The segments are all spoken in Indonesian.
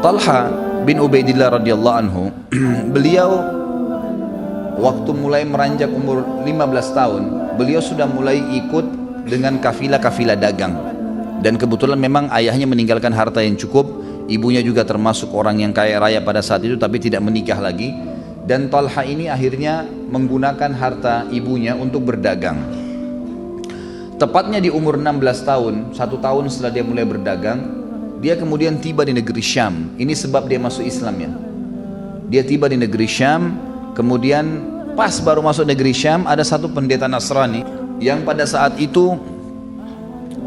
Talha bin Ubaidillah radhiyallahu anhu, beliau waktu mulai meranjak umur 15 tahun, beliau sudah mulai ikut dengan kafilah-kafilah dagang. Dan kebetulan memang ayahnya meninggalkan harta yang cukup, ibunya juga termasuk orang yang kaya raya pada saat itu tapi tidak menikah lagi. Dan Talha ini akhirnya menggunakan harta ibunya untuk berdagang. Tepatnya di umur 16 tahun, 1 tahun setelah dia mulai berdagang, dia kemudian tiba di negeri Syam. Ini sebab dia masuk Islam ya. Dia tiba di negeri Syam, kemudian pas baru masuk negeri Syam ada satu pendeta Nasrani yang pada saat itu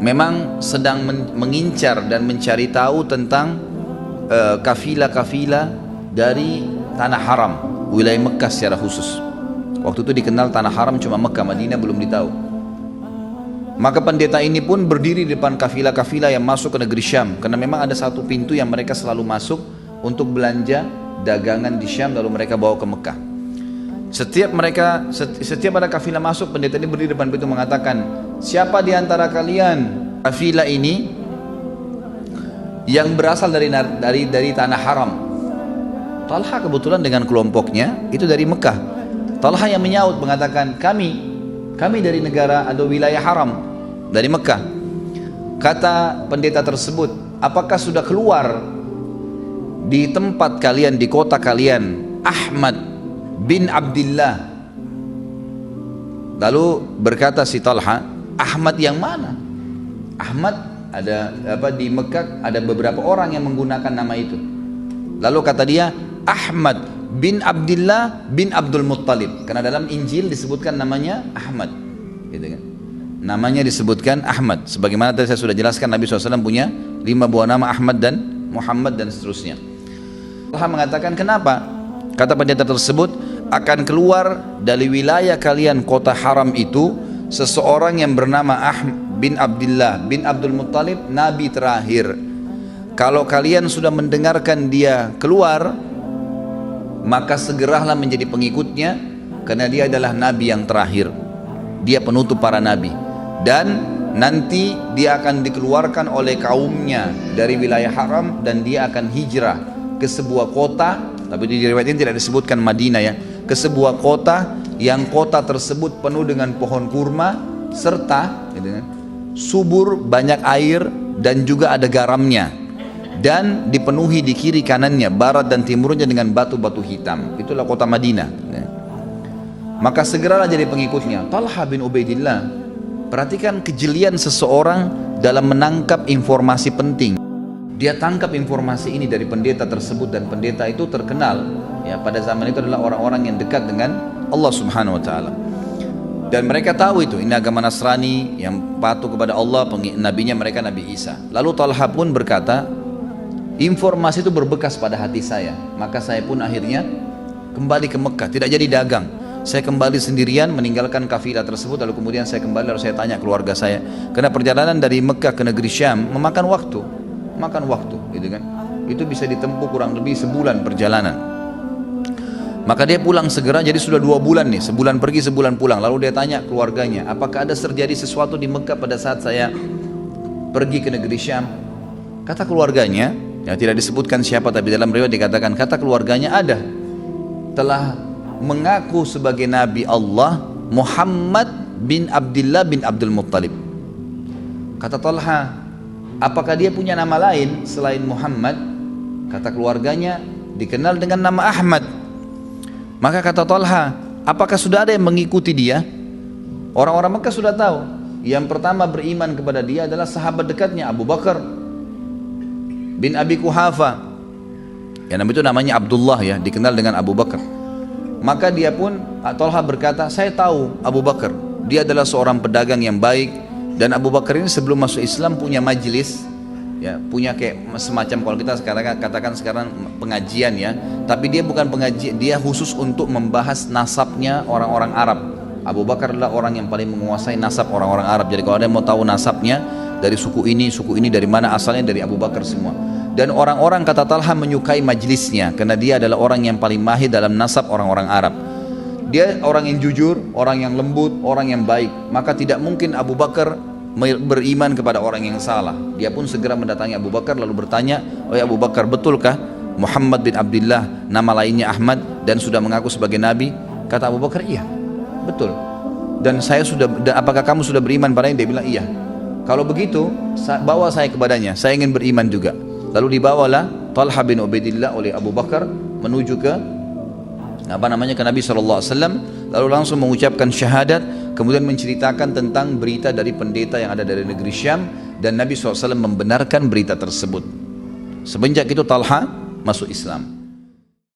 memang sedang mengincar dan mencari tahu tentang kafilah-kafilah dari tanah haram, wilayah Mekah secara khusus. Waktu itu dikenal tanah haram cuma Mekah, Madinah belum ditahu. Maka pendeta ini pun berdiri di depan kafilah-kafilah yang masuk ke negeri Syam, karena memang ada satu pintu yang mereka selalu masuk untuk belanja dagangan di Syam lalu mereka bawa ke Mekah. Setiap ada kafilah masuk, pendeta ini berdiri di depan pintu mengatakan, siapa di antara kalian kafilah ini yang berasal dari tanah haram? Talha kebetulan dengan kelompoknya itu dari Mekah. Talha yang menyaut mengatakan, kami dari negara atau wilayah haram, dari Mekah. Kata pendeta tersebut, apakah sudah keluar di tempat kalian, di kota kalian, Ahmad bin Abdillah? Lalu berkata si Talha, Ahmad yang mana? Ahmad ada di Mekah ada beberapa orang yang menggunakan nama itu. Lalu kata dia, Ahmad bin Abdillah bin Abdul Muttalib, karena dalam Injil disebutkan namanya Ahmad, gitu kan? Namanya disebutkan Ahmad. Sebagaimana tadi saya sudah jelaskan, Nabi SAW punya 5 buah nama, Ahmad dan Muhammad dan seterusnya. Allah mengatakan, kenapa? Kata pendeta tersebut, akan keluar dari wilayah kalian kota haram itu seseorang yang bernama Ahmad bin Abdillah bin Abdul Muttalib, Nabi terakhir. Kalau kalian sudah mendengarkan dia keluar, maka segeralah menjadi pengikutnya, karena dia adalah Nabi yang terakhir. Dia penutup para Nabi. Dan nanti dia akan dikeluarkan oleh kaumnya dari wilayah haram, dan dia akan hijrah ke sebuah kota, tapi di riwayat ini tidak disebutkan Madinah ya, ke sebuah kota yang kota tersebut penuh dengan pohon kurma serta subur, banyak air dan juga ada garamnya, dan dipenuhi di kiri kanannya, barat dan timurnya dengan batu-batu hitam. Itulah kota Madinah. Maka segeralah jadi pengikutnya. Talha bin Ubaidillah, perhatikan kejelian seseorang dalam menangkap informasi penting. Dia tangkap informasi ini dari pendeta tersebut, dan pendeta itu terkenal ya pada zaman itu adalah orang-orang yang dekat dengan Allah Subhanahu wa taala. Dan mereka tahu itu, ini agama Nasrani yang patuh kepada Allah, nabinya mereka Nabi Isa. Lalu Talha pun berkata, informasi itu berbekas pada hati saya, maka saya pun akhirnya kembali ke Mekah, tidak jadi dagang. Saya kembali sendirian meninggalkan kafilah tersebut, lalu kemudian saya kembali, lalu saya tanya keluarga saya, karena perjalanan dari Mekah ke negeri Syam memakan waktu, gitu kan? Itu bisa ditempuh kurang lebih sebulan perjalanan. Maka dia pulang segera, jadi sudah 2 bulan nih, sebulan pergi sebulan pulang. Lalu dia tanya keluarganya, apakah ada terjadi sesuatu di Mekah pada saat saya pergi ke negeri Syam? Kata keluarganya, ya tidak disebutkan siapa, tapi dalam riwayat dikatakan, kata keluarganya ada, telah mengaku sebagai Nabi Allah Muhammad bin Abdillah bin Abdul Muttalib. Kata Talha, apakah dia punya nama lain selain Muhammad? Kata keluarganya, dikenal dengan nama Ahmad. Maka kata Talha, apakah sudah ada yang mengikuti dia? Orang-orang Mekah sudah tahu. Yang pertama beriman kepada dia adalah sahabat dekatnya Abu Bakar bin Abi Quhafa, yang nama itu namanya Abdullah ya, dikenal dengan Abu Bakar. Maka dia pun, Talha berkata, saya tahu Abu Bakar, dia adalah seorang pedagang yang baik. Dan Abu Bakar ini sebelum masuk Islam punya majelis ya, punya kayak semacam, kalau kita sekarang katakan sekarang pengajian ya, tapi dia bukan pengajian, dia khusus untuk membahas nasabnya orang-orang Arab. Abu Bakar adalah orang yang paling menguasai nasab orang-orang Arab. Jadi kalau ada yang mau tahu nasabnya, dari suku ini dari mana asalnya, dari Abu Bakar semua. Dan orang-orang, kata Talha, menyukai majlisnya karena dia adalah orang yang paling mahir dalam nasab orang-orang Arab. Dia orang yang jujur, orang yang lembut, orang yang baik. Maka tidak mungkin Abu Bakar beriman kepada orang yang salah. Dia pun segera mendatangi Abu Bakar lalu bertanya, "Oh ya Abu Bakar, betulkah Muhammad bin Abdullah nama lainnya Ahmad dan sudah mengaku sebagai nabi?" Kata Abu Bakar, "Iya, betul. Dan apakah kamu sudah beriman padanya?" Dia bilang, "Iya." "Kalau begitu, bawa saya kepadanya, saya ingin beriman juga." Lalu dibawalah Talha bin Ubaidillah oleh Abu Bakar menuju ke ke Nabi SAW, lalu langsung mengucapkan syahadat, kemudian menceritakan tentang berita dari pendeta yang ada dari negeri Syam, dan Nabi SAW membenarkan berita tersebut. Semenjak itu Talha masuk Islam.